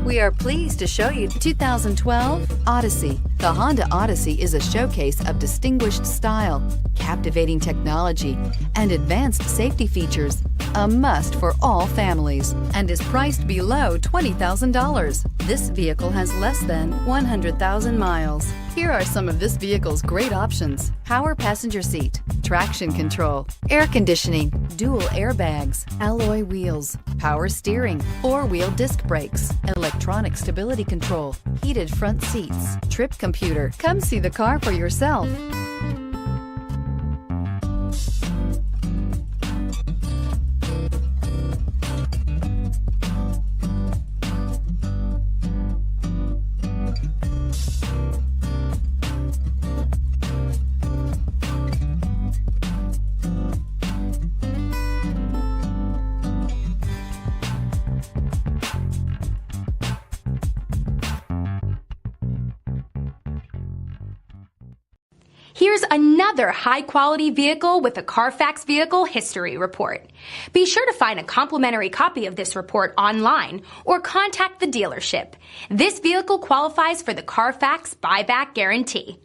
We are pleased to show you the 2012 Odyssey. The Honda Odyssey is a showcase of distinguished style, captivating technology, and advanced safety features. A must for all families and is priced below $20,000. This vehicle has less than 100,000 miles. Here are some of this vehicle's great options: power passenger seat, traction control, air conditioning, dual airbags, alloy wheels, power steering, four-wheel disc brakes, electronic stability control, heated front seats, trip computer. Come see the car for yourself. Here's another high-quality vehicle with a Carfax Vehicle History Report. Be sure to find a complimentary copy of this report online or contact the dealership. This vehicle qualifies for the Carfax Buyback Guarantee.